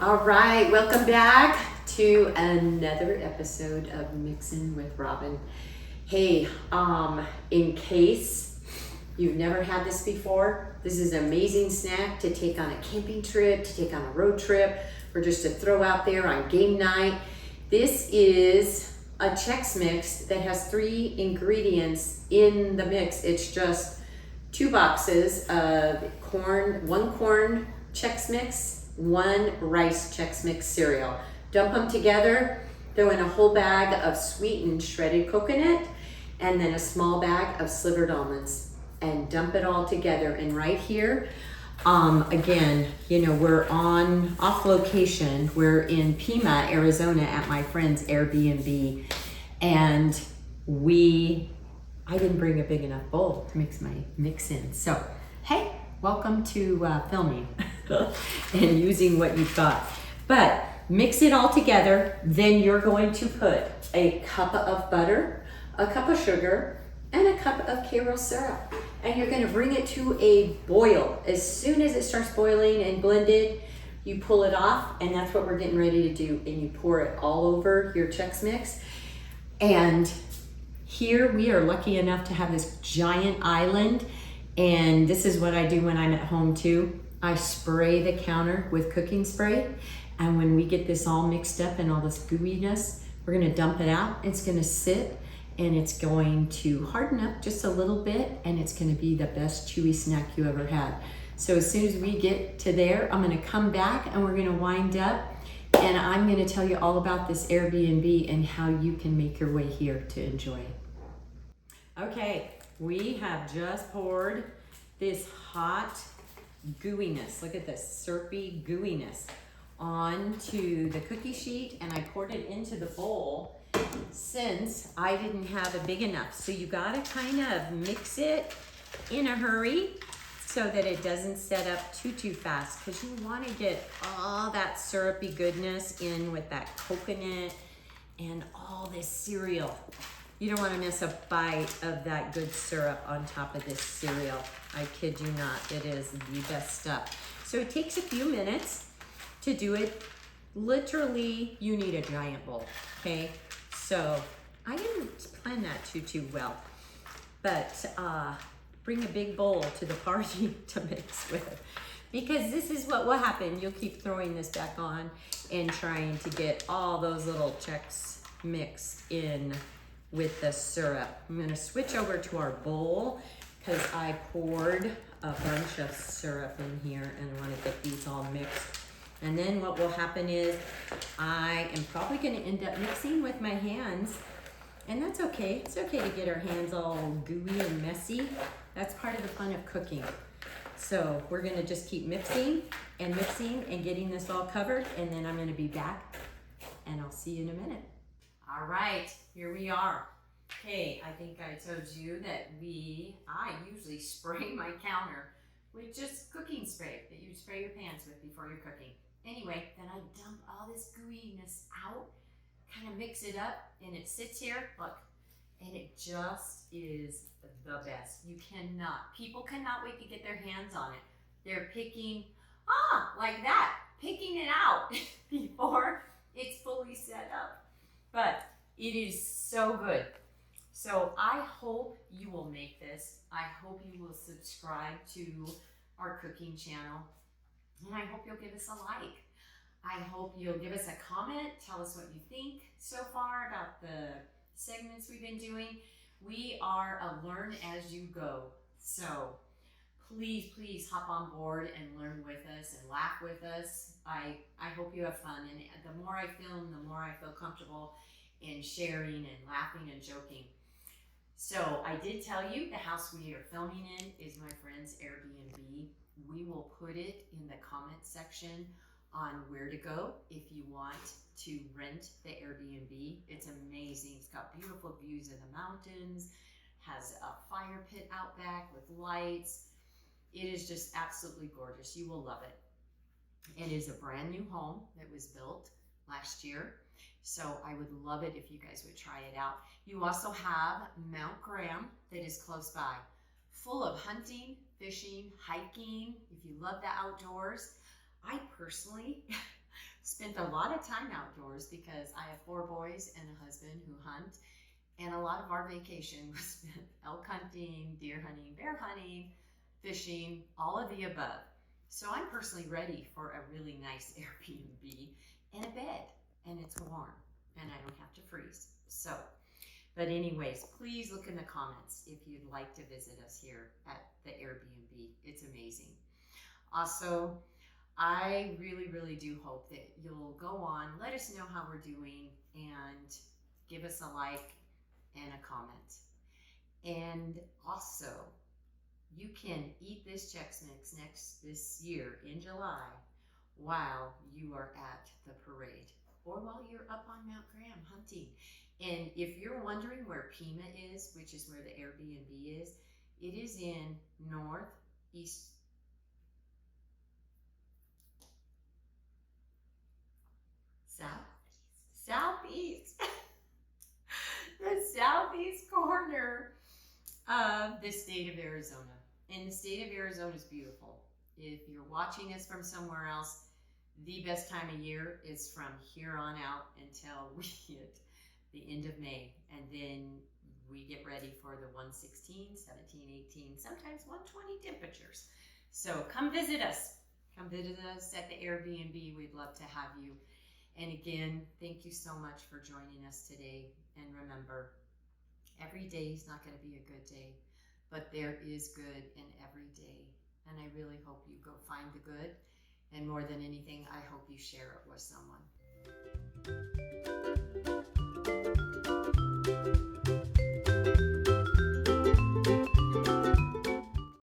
All right, welcome back to another episode of Mixing with Robin. Hey, in case you've never had this before, this is an amazing snack to take on a camping trip, to take on a road trip, or just to throw out there on game night. This is a Chex mix that has 3 ingredients in the mix. It's just 2 boxes of one corn Chex mix, 1 Rice Chex Mix cereal. Dump them together, throw in a whole bag of sweetened shredded coconut, and then a small bag of slivered almonds, and dump it all together. And right here, again, we're off location. We're in Pima, Arizona at my friend's Airbnb, and I didn't bring a big enough bowl to mix my mix in. So, hey, welcome to filming and using what you've got. But mix it all together. Then you're going to put a cup of butter, a cup of sugar, and a cup of karo syrup. And you're going to bring it to a boil. As soon as it starts boiling and blended, you pull it off, and that's what we're getting ready to do. And you pour it all over your Chex Mix. And here we are lucky enough to have this giant island. And this is what I do when I'm at home too. I spray the counter with cooking spray. And when we get this all mixed up and all this gooiness, we're gonna dump it out. It's gonna sit and it's going to harden up just a little bit, and it's gonna be the best chewy snack you ever had. So as soon as we get to there, I'm gonna come back and we're gonna wind up, and I'm gonna tell you all about this Airbnb and how you can make your way here to enjoy it. Okay, we have just poured this hot gooiness, look at this syrupy gooiness, onto the cookie sheet, and I poured it into the bowl since I didn't have a big enough. So you gotta kind of mix it in a hurry so that it doesn't set up too fast, because you wanna get all that syrupy goodness in with that coconut and all this cereal. You don't want to miss a bite of that good syrup on top of this cereal. I kid you not, it is the best stuff. So it takes a few minutes to do it. Literally, you need a giant bowl, okay? So I didn't plan that too well, but bring a big bowl to the party to mix with, because this is what will happen. You'll keep throwing this back on and trying to get all those little Chex mix in with the syrup. I'm gonna switch over to our bowl because I poured a bunch of syrup in here and I wanna get these all mixed. And then what will happen is I am probably gonna end up mixing with my hands, and that's okay. It's okay to get our hands all gooey and messy. That's part of the fun of cooking. So we're gonna just keep mixing and getting this all covered, and then I'm gonna be back and I'll see you in a minute. All right, here we are. Okay, I think I told you that I usually spray my counter with just cooking spray that you spray your pans with before you're cooking. Anyway, then I dump all this gooiness out, kind of mix it up, and it sits here, look, and it just is the best. People cannot wait to get their hands on it. They're picking, like that, picking it out before it's fully set up. But it is so good. So I hope you will make this. I hope you will subscribe to our cooking channel. And I hope you'll give us a like. I hope you'll give us a comment. Tell us what you think so far about the segments we've been doing. We are a learn as you go. So please hop on board and learn with us and laugh with us. I hope you have fun. And the more I film, the more I feel comfortable in sharing and laughing and joking. So I did tell you the house we are filming in is my friend's Airbnb. We will put it in the comment section on where to go if you want to rent the Airbnb. It's amazing. It's got beautiful views of the mountains, has a fire pit out back with lights. It is just absolutely gorgeous. You will love it. It is a brand new home that was built last year. So I would love it if you guys would try it out. You also have Mount Graham that is close by, full of hunting, fishing, hiking. If you love the outdoors, I personally spent a lot of time outdoors because I have 4 boys and a husband who hunt. And a lot of our vacation was spent elk hunting, deer hunting, bear hunting, fishing, all of the above. So I'm personally ready for a really nice Airbnb and a bed, and it's warm and I don't have to freeze. So, but anyways, please look in the comments if you'd like to visit us here at the Airbnb. It's amazing. Also, I really do hope that you'll go on, let us know how we're doing, and give us a like and a comment. And also, you can eat this Chex Mix this year in July while you are at the parade or while you're up on Mount Graham hunting. And if you're wondering where Pima is, which is where the Airbnb is, it is in northeast southeast the southeast corner of the state of Arizona. And the state of Arizona is beautiful. If you're watching us from somewhere else, the best time of year is from here on out until we hit the end of May. And then we get ready for the 116, 17, 18, sometimes 120 temperatures. So come visit us. Come visit us at the Airbnb. We'd love to have you. And again, thank you so much for joining us today. And remember, every day is not going to be a good day, but there is good in every day. And I really hope you go find the good. And more than anything, I hope you share it with someone.